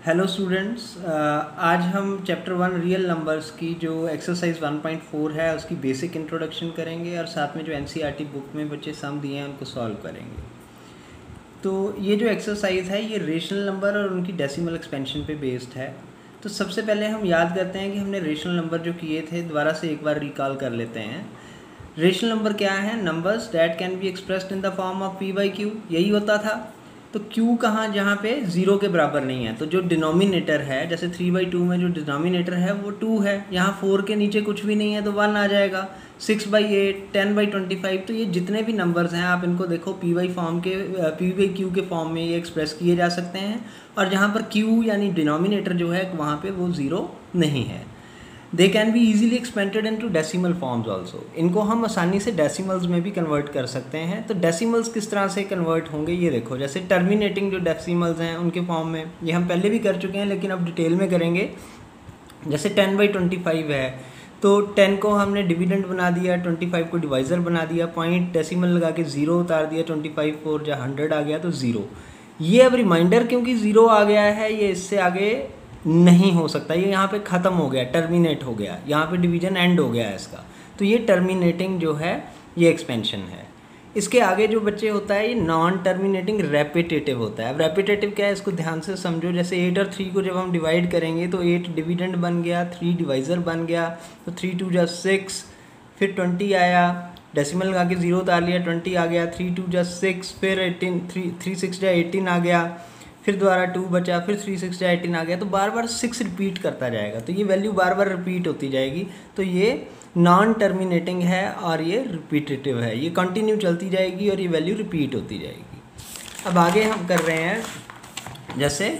Hello students, आज हम chapter 1 real numbers की जो एक्सरसाइज 1.4 है उसकी बेसिक इंट्रोडक्शन करेंगे और साथ में जो एनसीईआरटी बुक में बच्चे सम दिए हैं उनको सॉल्व करेंगे। तो ये जो एक्सरसाइज है ये रेशनल नंबर और उनकी डेसिमल एक्सपेंशन पे बेस्ड है। तो सबसे पहले हम याद करते हैं कि हमने रेशनल नंबर जो किए थे दोबारा से एक बार रिकॉल कर लेते हैं। रेशनल नंबर क्या है? Numbers that can be expressed in the form of p by Q, यही होता था। तो q कहाँ? जहाँ पे ज़ीरो के बराबर नहीं है। तो जो डिनोमिनेटर है, जैसे 3/2 में जो डिनोमिनेटर है वो 2 है, यहाँ 4 के नीचे कुछ भी नहीं है तो 1 आ जाएगा। 6/8, 10/25, तो ये जितने भी नंबर्स हैं आप इनको देखो p बाई क्यू के फॉर्म में ये एक्सप्रेस किए जा सकते हैं। और जहाँ पर q यानी डिनोमिनेटर जो है वहाँ पे वो ज़ीरो नहीं है। They can be easily expanded into decimal forms also, इनको हम आसानी से डेसिमल्स में भी कन्वर्ट कर सकते हैं। तो डेसिमल्स किस तरह से कन्वर्ट होंगे ये देखो, जैसे टर्मिनेटिंग जो डेसिमल्स हैं उनके फॉर्म में, ये हम पहले भी कर चुके हैं लेकिन अब डिटेल में करेंगे। जैसे 10/25 है तो 10 को हमने डिविडेंड बना दिया, 25 को डिवाइज़र बना दिया, पॉइंट डेसिमल लगा के 0 उतार दिया, 25 4 जहाँ 100 आ गया तो 0। ये अब रिमाइंडर क्योंकि 0 आ गया है ये इससे आगे नहीं हो सकता, ये यहाँ पे ख़त्म हो गया, टर्मिनेट हो गया, यहाँ पे डिवीजन एंड हो गया है इसका। तो ये टर्मिनेटिंग जो है ये एक्सपेंशन है। इसके आगे जो बच्चे होता है ये नॉन टर्मिनेटिंग रेपिटेटिव होता है। अब रेपिटेटिव क्या है इसको ध्यान से समझो। जैसे 8 और 3 को जब हम डिवाइड करेंगे तो 8 डिविडेंड बन गया, 3 डिवाइज़र बन गया, तो 3 2 जा 6, फिर 20 आया, डेसिमल लगा के 0 उतार लिया, 20 आ गया, 3 2 जा 6, फिर 18, 3 6 जा 18 आ गया, फिर दोबारा 2 बचा, फिर 3 6 जा 18 आ गया। तो बार बार 6 रिपीट करता जाएगा, तो ये वैल्यू बार बार रिपीट होती जाएगी। तो ये नॉन टर्मिनेटिंग है और ये रिपीटेटिव है, ये कंटिन्यू चलती जाएगी और ये वैल्यू रिपीट होती जाएगी। अब आगे हम कर रहे हैं, जैसे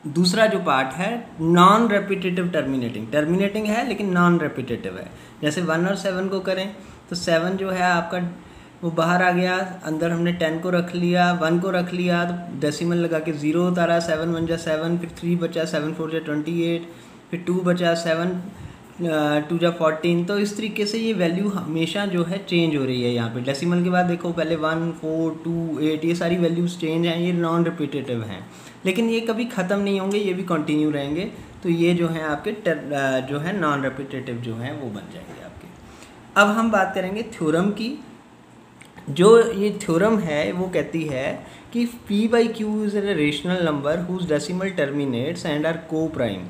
दूसरा जो पार्ट है नॉन रेपिटेटिव टर्मिनेटिंग। टर्मिनेटिंग है लेकिन नॉन रेपिटेटिव है। जैसे 1 और 7 को करें तो 7 जो है आपका वो बाहर आ गया, अंदर हमने 10 को रख लिया, 1 को रख लिया, तो डेसिमल लगा के 0 उतारा, 7 1 जा 7, फिर 3 बचा, 7 4 जा 28, फिर 2 बचा, 7 2 जा 14। तो इस तरीके से ये वैल्यू हमेशा जो है चेंज हो रही है। यहाँ पे डेसिमल के बाद देखो पहले 1 4 2 8 ये सारी वैल्यूज़ चेंज हैं, ये नॉन रिपीटेटिव हैं, लेकिन ये कभी ख़त्म नहीं होंगे, ये भी कंटिन्यू रहेंगे। तो ये जो है आपके जो है नॉन रिपीटेटिव जो हैं वो बन जाएंगे आपके। अब हम बात करेंगे थ्योरम की। जो ये थ्योरम है वो कहती है कि p by q is a rational number whose decimal terminates and are coprime.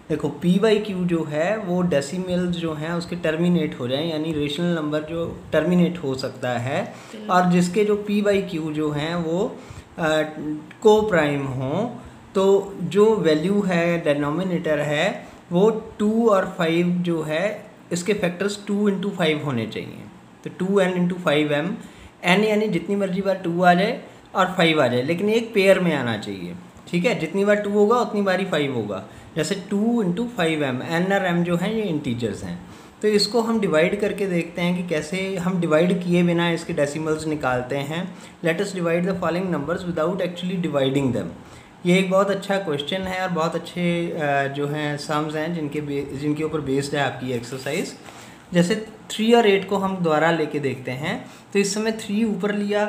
देखो p बाई क्यू जो है वो डेसिमल्स जो हैं उसके टर्मिनेट हो जाएं, यानी रेशनल नंबर जो टर्मिनेट हो सकता है, और जिसके जो p बाई क्यू जो हैं वो को प्राइम हों। तो जो वैल्यू है डिनोमिनेटर है वो 2 और 5 जो है इसके फैक्टर्स 2 × 5 होने चाहिए। तो 2n × 5m, n यानी जितनी मर्जी बार 2 आ जाए और 5 आ जाए, लेकिन एक पेयर में आना चाहिए। ठीक है, जितनी बार 2 होगा उतनी बार ही 5 होगा। जैसे 2 × 5m, n और m जो हैं ये इंटीजर्स हैं। तो इसको हम डिवाइड करके देखते हैं कि कैसे हम डिवाइड किए बिना इसके डेसिमल्स निकालते हैं। Let us divide the following numbers without actually dividing them. ये एक बहुत अच्छा क्वेश्चन है और बहुत अच्छे जो हैं सम्स हैं जिनके ऊपर बेस्ड है आपकी एक्सरसाइज। जैसे 3 और 8 को हम दोबारा लेके देखते हैं। तो इस समय 3 ऊपर लिया,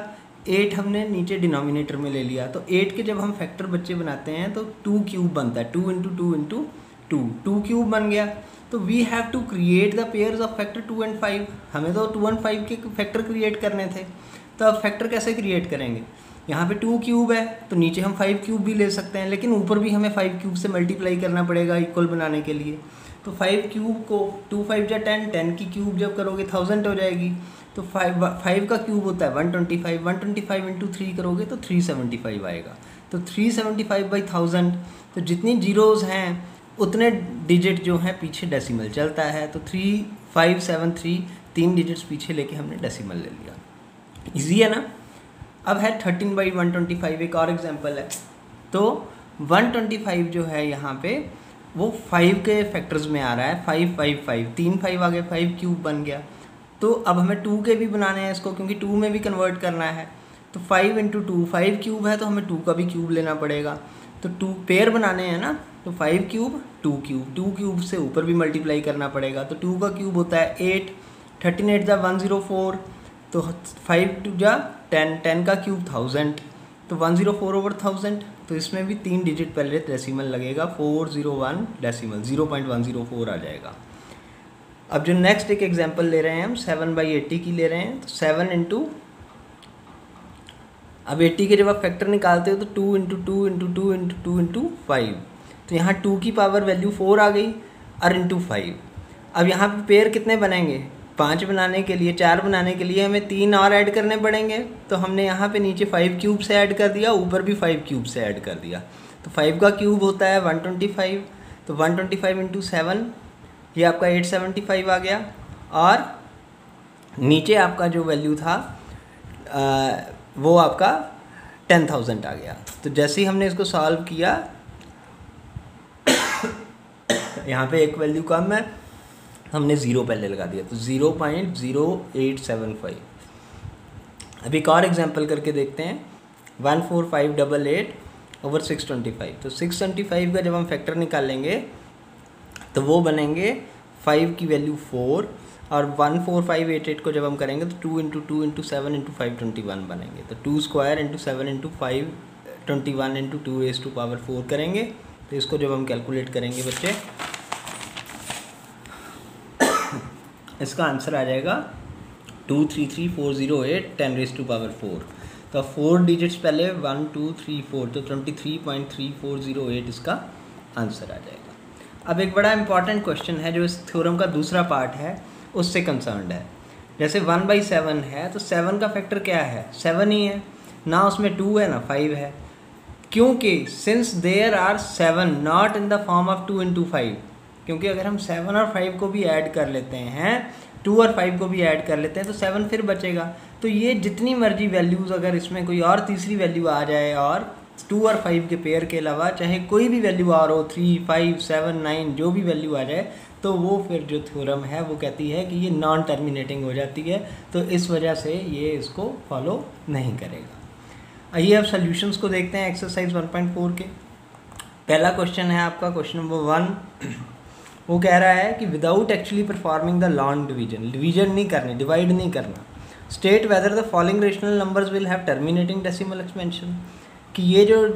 8 हमने नीचे डिनोमिनेटर में ले लिया। तो 8 के जब हम फैक्टर बच्चे बनाते हैं तो 2 क्यूब बनता है, 2 × 2 × 2, 2 क्यूब बन गया। तो we have to create the pairs of factor 2 और 5। हमें तो 2 और 5 के फैक्टर क्रिएट करने थे। तो अब फैक्टर कैसे क्रिएट करेंगे? यहाँ पे 2 क्यूब है तो नीचे हम 5 क्यूब भी ले सकते हैं, लेकिन ऊपर भी हमें 5 क्यूब से मल्टीप्लाई करना पड़ेगा इक्वल बनाने के लिए। तो 5 क्यूब को 2 5 जा 10, 10 की क्यूब जब करोगे 1000 हो जाएगी। तो 5 का क्यूब होता है 125, 125 × 3 करोगे तो 375 आएगा। तो 375/1000, तो जितनी जीरोज़ हैं उतने डिजिट जो हैं पीछे डेसिमल चलता है। तो 3573 3 डिजिट्स पीछे लेके हमने डेसिमल ले लिया। ईजी है ना। अब है 13/125, एक और एग्जांपल है। तो 125 जो है यहाँ पे वो 5 के फैक्टर्स में आ रहा है, 5 5 5, 3 5 आ गए, 5 क्यूब बन गया। तो अब हमें 2 के भी बनाने हैं इसको, क्योंकि 2 में भी कन्वर्ट करना है। तो 5 × 2, 5 क्यूब है तो हमें 2 का भी क्यूब लेना पड़ेगा। तो 2 पेयर बनाने हैं ना, तो 5 क्यूब 2 क्यूब, 2 क्यूब से ऊपर भी मल्टीप्लाई करना पड़ेगा। तो 2 का क्यूब होता है 8, 13 8 जा 104, तो 5 2 जा 10, 10 का क्यूब 1000, तो 104/1000। तो इसमें भी 3 डिजिट पहले डेसिमल लगेगा, 401 डेसिमल 0.104 आ जाएगा। अब जो नेक्स्ट एक एग्जांपल ले रहे हैं हम 7/80 की ले रहे हैं, तो 7 इंटू, अब 80 के जब आप फैक्टर निकालते हो तो 2 इंटू 2 इंटू 2 इंटू 2 इंटू 5, तो यहाँ 2 की पावर वैल्यू 4 आ गई और इंटू 5। अब यहाँ पे पेयर कितने बनेंगे, 5 बनाने के लिए, 4 बनाने के लिए हमें 3 और ऐड करने पड़ेंगे। तो हमने यहाँ पे नीचे 5 क्यूब से ऐड कर दिया, ऊपर भी 5 क्यूब से ऐड कर दिया। तो 5 का क्यूब होता है 125, तो 125 इंटू 7 ये आपका 875 आ गया, और नीचे आपका जो वैल्यू था वो आपका 10,000 आ गया। तो जैसे ही हमने इसको सॉल्व किया यहाँ पे एक वैल्यू कम है, हमने 0 पहले लगा दिया, तो 0.0875। अब एक और एग्जांपल करके देखते हैं, 14588 ओवर 625। तो 625 का जब हम फैक्टर निकालेंगे तो वो बनेंगे 5 की वैल्यू 4, और 14588 को जब हम करेंगे तो 2 इंटू 2 इंटू 7 इंटू 521 बनेंगे। तो 2 square into 7 into 521 into 2 raise to power 4 करेंगे। तो इसको जब हम कैलकुलेट करेंगे बच्चे, इसका आंसर आ जाएगा 233408 10 रेज़ टू पावर 4। तो 4 डिजिट्स पहले 1 2 3 4, तो 23.3408 इसका आंसर आ जाएगा। अब एक बड़ा इंपॉर्टेंट क्वेश्चन है जो इस थ्योरम का दूसरा पार्ट है, उससे कंसर्न्ड है। जैसे 1/7 है, तो 7 का फैक्टर क्या है, 7 ही है ना, उसमें 2 है ना 5 है, क्योंकि since there are 7 not in the form of 2 into 5, क्योंकि अगर हम 7 और 5 को भी ऐड कर लेते हैं, 2 और 5 को भी ऐड कर लेते हैं, तो 7 फिर बचेगा। तो ये जितनी मर्जी वैल्यूज़, अगर इसमें कोई और तीसरी वैल्यू आ जाए और 2 और 5 के पेयर के अलावा चाहे कोई भी वैल्यू आ रहा हो, 3 5 7 9 जो भी वैल्यू आ जाए, तो वो फिर जो थ्योरम है वो कहती है कि ये नॉन टर्मिनेटिंग हो जाती है, तो इस वजह से ये इसको फॉलो नहीं करेगा। आइए अब सॉल्यूशंस को देखते हैं एक्सरसाइज 1.4 के। पहला क्वेश्चन है आपका क्वेश्चन नंबर 1, वो कह रहा है कि without actually performing the long division, division नहीं करनी, डिवाइड नहीं करना, state whether the following rational numbers will have terminating decimal expansion, कि ये जो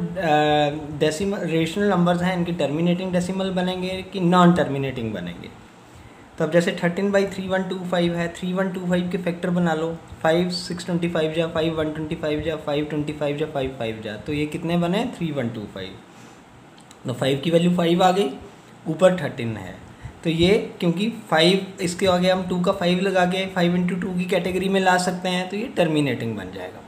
डेसिमल रेशनल नंबर्स हैं इनके टर्मिनेटिंग डेसिमल बनेंगे कि नॉन टर्मिनेटिंग बनेंगे। तो अब जैसे 13/3125 है, 3125 के फैक्टर बना लो, 5 625 जा, 5 125 जा, 5 25 जा, 5 5 जा, तो ये कितने बने 3125। तो 5 की वैल्यू 5 आ गई, ऊपर 13 है, तो ये क्योंकि 5 इसके आगे हम 2 का 5 लगा के 5 इंटू 2 की कैटेगरी में ला सकते हैं, तो ये टर्मिनेटिंग बन जाएगा।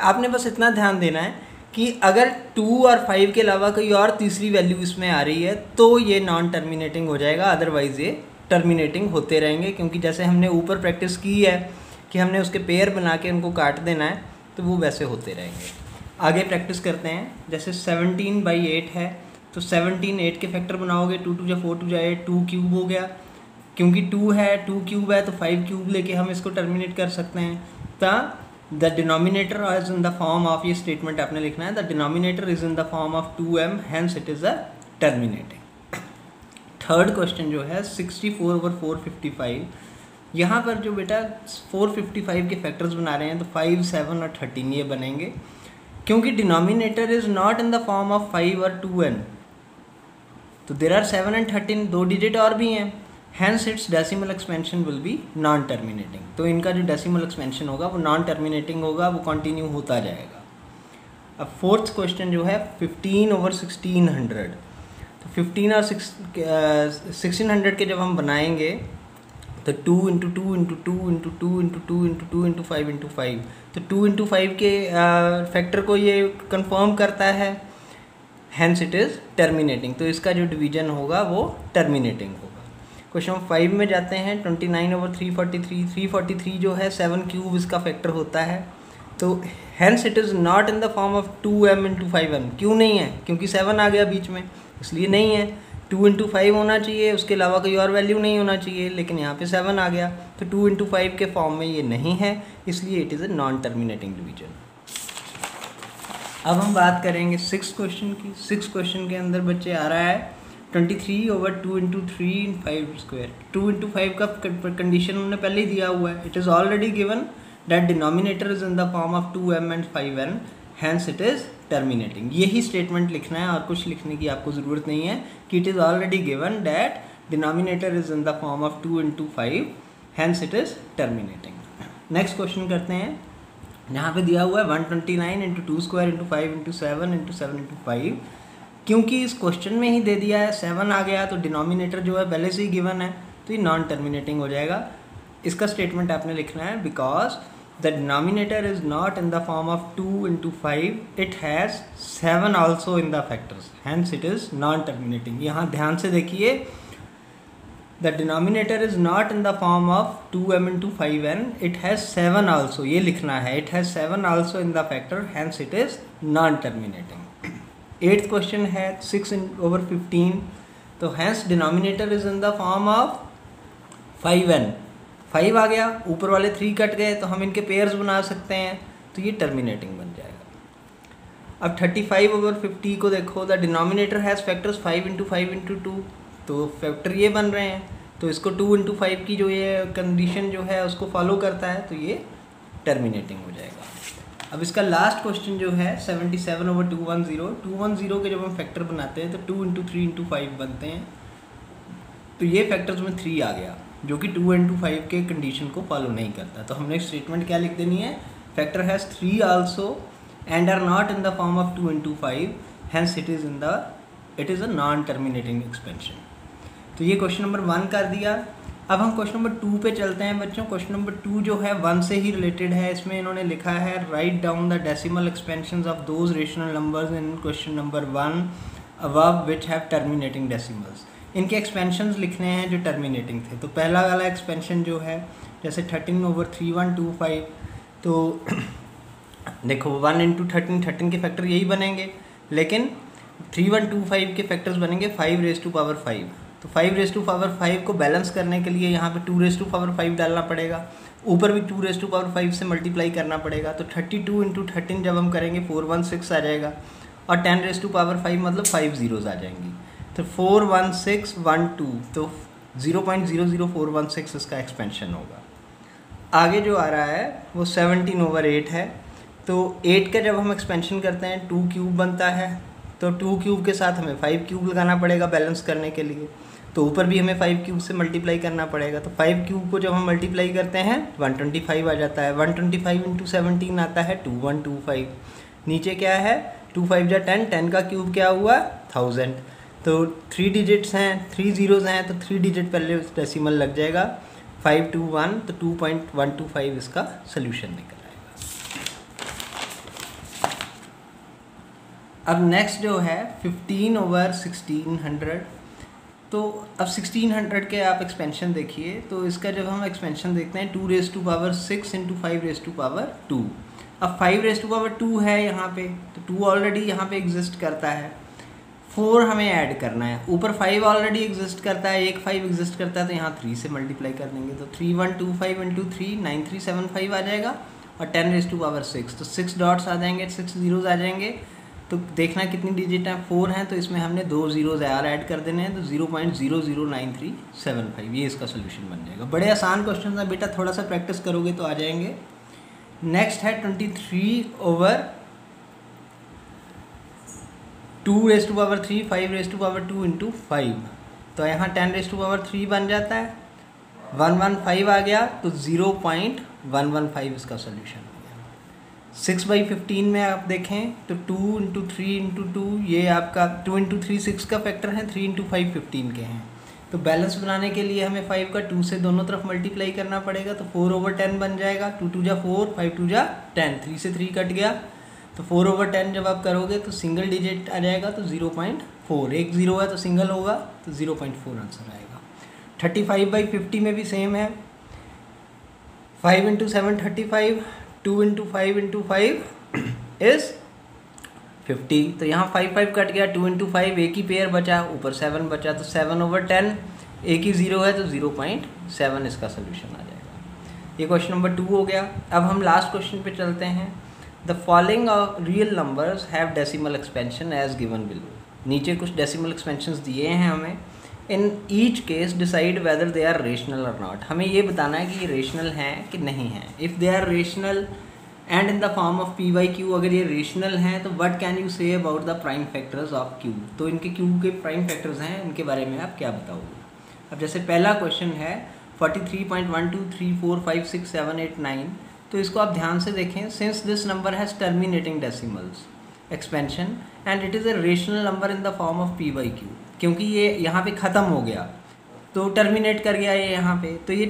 आपने बस इतना ध्यान देना है कि अगर 2 और 5 के अलावा कोई और तीसरी वैल्यू इसमें आ रही है तो ये नॉन टर्मिनेटिंग हो जाएगा, अदरवाइज़ ये टर्मिनेटिंग होते रहेंगे, क्योंकि जैसे हमने ऊपर प्रैक्टिस की है कि हमने उसके पेयर बना के उनको काट देना है, तो वो वैसे होते रहेंगे। आगे प्रैक्टिस करते हैं, जैसे 17/8 है, तो 17 8 के फैक्टर बनाओगे, 2 2 जा 4 2 जा 8, 2 क्यूब हो गया, क्योंकि 2 है 2 क्यूब है तो 5 क्यूब लेके हम इसको टर्मिनेट कर सकते हैं। तो the denominator is in the form of, ये स्टेटमेंट आपने लिखना है, the denominator is in the form of 2m, hence it is a terminating. Third question जो है 64/455, यहाँ पर जो बेटा 455 के फैक्टर्स बना रहे हैं, तो 5 7 और 13 ये बनेंगे, क्योंकि denominator is not in the form of 5 और 2n, तो देर आर 7 and 13, 2 डिजिट और भी हैं, hence its decimal expansion will be non terminating. तो इनका जो डेसिमल एक्सपेंशन होगा वो नॉन टर्मिनेटिंग होगा, वो कंटिन्यू होता जाएगा। अब फोर्थ क्वेश्चन जो है 15/1600, तो 15 और 1600 के जब हम बनाएंगे तो 2 into 2 into 2 into 2 into 2 into 2 into 5 into 5, तो 2 इंटू 5 के फैक्टर को ये कंफर्म करता है, हैंस इट इज़ टर्मिनेटिंग, तो इसका जो डिवीजन होगा वो टर्मिनेटिंग होगा। क्वेश्चन 5 में जाते हैं, 29/343, 343 जो है 7 क्यूब इसका फैक्टर होता है, तो hence it is not in the form of 2m into 5m। क्यों नहीं है, क्योंकि 7 आ गया बीच में, इसलिए नहीं है। 2 इंटू 5 होना चाहिए, उसके अलावा कोई और वैल्यू नहीं होना चाहिए, लेकिन यहाँ पे 7 आ गया, तो 2 इंटू 5 के फॉर्म में ये नहीं है, इसलिए it is a non terminating division. अब हम बात करेंगे 6 क्वेश्चन की। 6 क्वेश्चन के अंदर बच्चे आ रहा है 23/2 इंटू 3 5 स्क्वायर। 2 इंटू 5 का कंडीशन उन्होंने पहले ही दिया हुआ है, it is already given that denominator is in the form of 2m and 5n, hence it is terminating. यही स्टेटमेंट लिखना है और कुछ लिखने की आपको ज़रूरत नहीं है कि it is already given that denominator is in the form of 2 into 5 hence it is terminating. Next question करते हैं। यहाँ पे दिया हुआ है 129 into 2 square into 5 into 7 into 7 into 5। क्योंकि इस क्वेश्चन में ही दे दिया है 7 आ गया तो डिनोमिनेटर जो है पहले से ही गिवन है तो ये नॉन टर्मिनेटिंग हो जाएगा। इसका स्टेटमेंट आपने लिखना है because the denominator is not in the form of 2 into 5, it has 7 also in the factors hence it is non terminating. यहाँ ध्यान से देखिए, the denominator is not in the form of 2m into 5n, it has 7 also, ये लिखना है, it has 7 also in the factor, hence it is non-terminating। 8th question है 6/15, तो hence denominator is in the form of 5n, 5 आ गया, ऊपर वाले 3 cut गए तो हम इनके पेयर्स बना सकते हैं, तो ये टर्मिनेटिंग बन जाएगा। अब 35/50 को देखो, the denominator has factors 5 into 5 into 2, तो फैक्टर ये बन रहे हैं तो इसको 2 into 5 की जो ये कंडीशन जो है उसको फॉलो करता है तो ये टर्मिनेटिंग हो जाएगा। अब इसका लास्ट क्वेश्चन जो है 77/210, 210 के जब हम फैक्टर बनाते हैं तो 2 into 3 into 5 बनते हैं, तो ये फैक्टर्स में 3 आ गया जो कि 2 into 5 के कंडीशन को फॉलो नहीं करता। तो हमने स्टेटमेंट क्या लिख देनी है, factor has 3 also and are not in the form of 2 into 5 hence it is a non terminating expansion. तो ये क्वेश्चन नंबर 1 कर दिया। अब हम क्वेश्चन नंबर 2 पे चलते हैं बच्चों। क्वेश्चन नंबर 2 जो है 1 से ही रिलेटेड है। इसमें इन्होंने लिखा है write down the decimal expansions of those rational numbers in question number 1 above which have terminating decimals. इनके एक्सपेंशंस लिखने हैं जो टर्मिनेटिंग थे। तो पहला वाला एक्सपेंशन जो है जैसे 13/3125, तो देखो 1 into 13 के फैक्टर यही बनेंगे, लेकिन 3125 के फैक्टर्स बनेंगे 5⁵5। तो 5⁵5 को बैलेंस करने के लिए यहाँ पे 2⁵5 डालना पड़ेगा, ऊपर भी 2⁵5 से मल्टीप्लाई करना पड़ेगा। तो 32 into 13 जब हम करेंगे 416 आ जाएगा, और 10⁵5 मतलब 5 zeros आ जाएंगी, तो 41612, तो 0.00416 इसका एक्सपेंशन होगा। आगे जो आ रहा है वो 17/8 है। तो 8 का जब हम एक्सपेंशन करते हैं 2 क्यूब बनता है, तो 2 क्यूब के साथ हमें 5 क्यूब लगाना पड़ेगा बैलेंस करने के लिए, तो ऊपर भी हमें 5 क्यूब से मल्टीप्लाई करना पड़ेगा। तो 5 क्यूब को जब हम मल्टीप्लाई करते हैं 125 आ जाता है, 125 into 17 आता है 2125। नीचे क्या है 2 5 जा 10, 10 का क्यूब क्या हुआ 1000। तो 3 डिजिट्स हैं, 3 zeros हैं, तो 3 डिजिट पहले डेसिमल लग जाएगा 521, तो 2.125 इसका सोल्यूशन निकल आएगा। अब नेक्स्ट जो है 15/1600, तो अब 1600 के आप एक्सपेंशन देखिए। तो इसका जब हम एक्सपेंशन देखते हैं 2�6× 5⁻²। अब 5⁻² है यहाँ पे, तो 2 ऑलरेडी यहाँ पे एग्जिस्ट करता है, 4 हमें ऐड करना है, ऊपर 5 ऑलरेडी एग्जिस्ट करता है, एक 5 एग्जिस्ट करता है, तो यहाँ 3 से मल्टीप्लाई कर देंगे, तो 3125 × 3 9375 आ जाएगा, और 10⁻6, तो 6 डॉट्स आ जाएंगे, 6 zeros आ जाएंगे। तो देखना कितनी डिजिट हैं, 4 हैं, तो इसमें हमने 2 zeros और ऐड कर देने हैं, तो 0.009375 ये इसका सोल्यूशन बन जाएगा। बड़े आसान क्वेश्चन है बेटा, थोड़ा सा प्रैक्टिस करोगे तो आ जाएंगे। नेक्स्ट है 23/2⁵3 5⁻² into 5, तो यहाँ 10⁻³ बन जाता है, 115 आ गया, तो 0.115 इसका सोल्यूशन। 6/15 में आप देखें तो 2 into 3 into 2, ये आपका 2 into 3 6 का फैक्टर है, 3 into 5 15 के हैं। तो बैलेंस बनाने के लिए हमें 5 का 2 से दोनों तरफ मल्टीप्लाई करना पड़ेगा, तो 4/10 बन जाएगा, 2 2 जा 4, 5 2 जा 10, 3 से 3 कट गया, तो 4/10 जब आप करोगे तो सिंगल डिजिट आ जाएगा, तो 0.4, एक 0 है तो सिंगल होगा, तो 0.4 आंसर आएगा। 35/50 में भी सेम है, 5 into 7 35, 2 into 5 into 5 is 50, तो यहाँ 5 कट गया, 2 into 5 एक ही पेयर बचा, ऊपर 7 बचा, तो 7/10, एक ही 0 है तो 0.7 इसका सोल्यूशन आ जाएगा। ये क्वेश्चन नंबर 2 हो गया। अब हम लास्ट क्वेश्चन पे चलते हैं। The following real numbers have decimal expansion as given below. नीचे कुछ डेसिमल एक्सपेंशंस दिए हैं हमें। In each case decide whether they are rational और नॉट। हमें ये बताना है कि ये रेशनल हैं कि नहीं हैं। If they are rational and in the form of p by q अगर ये रेशनल हैं तो what can you say about the prime factors of q, तो इनके क्यू के प्राइम फैक्टर्स हैं, इनके बारे में आप क्या बताओगे। अब जैसे पहला क्वेश्चन है 43.123456789, तो इसको आप ध्यान से देखें। Since this number has terminating decimals expansion and it is a rational number in the form of p by Q, क्योंकि ये यहाँ पे ख़त्म हो गया तो टर्मिनेट कर गया ये यहाँ पे, तो ये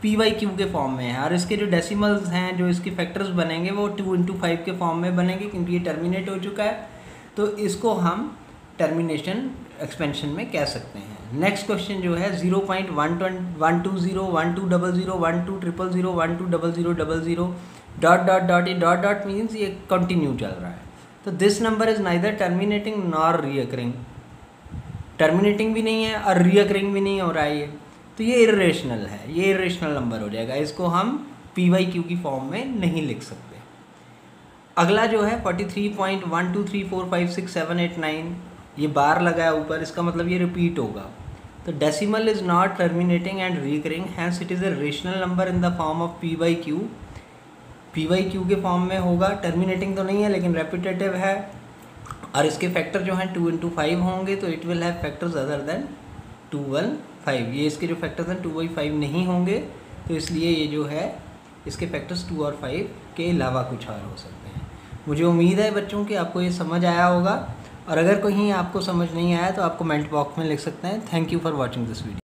पी बाई क्यू के फॉर्म में है और इसके जो डेसिमल्स हैं जो इसके फैक्टर्स बनेंगे वो 2 × 5 के फॉर्म में बनेंगे क्योंकि ये टर्मिनेट हो चुका है। तो इसको हम टर्मिनेशन एक्सपेंशन में कह सकते हैं। नेक्स्ट क्वेश्चन जो है 0.120 डॉट डॉट डॉट, ये डॉट डॉट मीन्स ये कंटिन्यू चल रहा है। तो this number is neither terminating nor recurring, terminating भी नहीं है और रीअकरिंग भी नहीं हो रहा है ये, तो ये इर्रेशनल है, ये इर्रेशनल नंबर हो जाएगा, इसको हम पी बाई क्यू की फॉर्म में नहीं लिख सकते। अगला जो है 43.123456789, ये बार लगा है ऊपर, इसका मतलब ये रिपीट होगा। तो decimal is not terminating and reoccurring, hence it is a rational number in the form of p by q, p by q के फॉर्म में होगा। टर्मिनेटिंग तो नहीं है लेकिन रेपिटेटिव है और इसके फैक्टर जो हैं 2 × 5 होंगे, तो it will have factors other than 2, 1, 5। ये इसके जो फैक्टर्स हैं 2/5 नहीं होंगे, तो इसलिए ये जो है इसके फैक्टर्स 2 और 5 के अलावा कुछ और हो सकते हैं। मुझे उम्मीद है बच्चों कि आपको ये समझ आया होगा, और अगर कहीं आपको समझ नहीं आया तो आप कमेंट बॉक्स में लिख सकते हैं। Thank you for watching this video.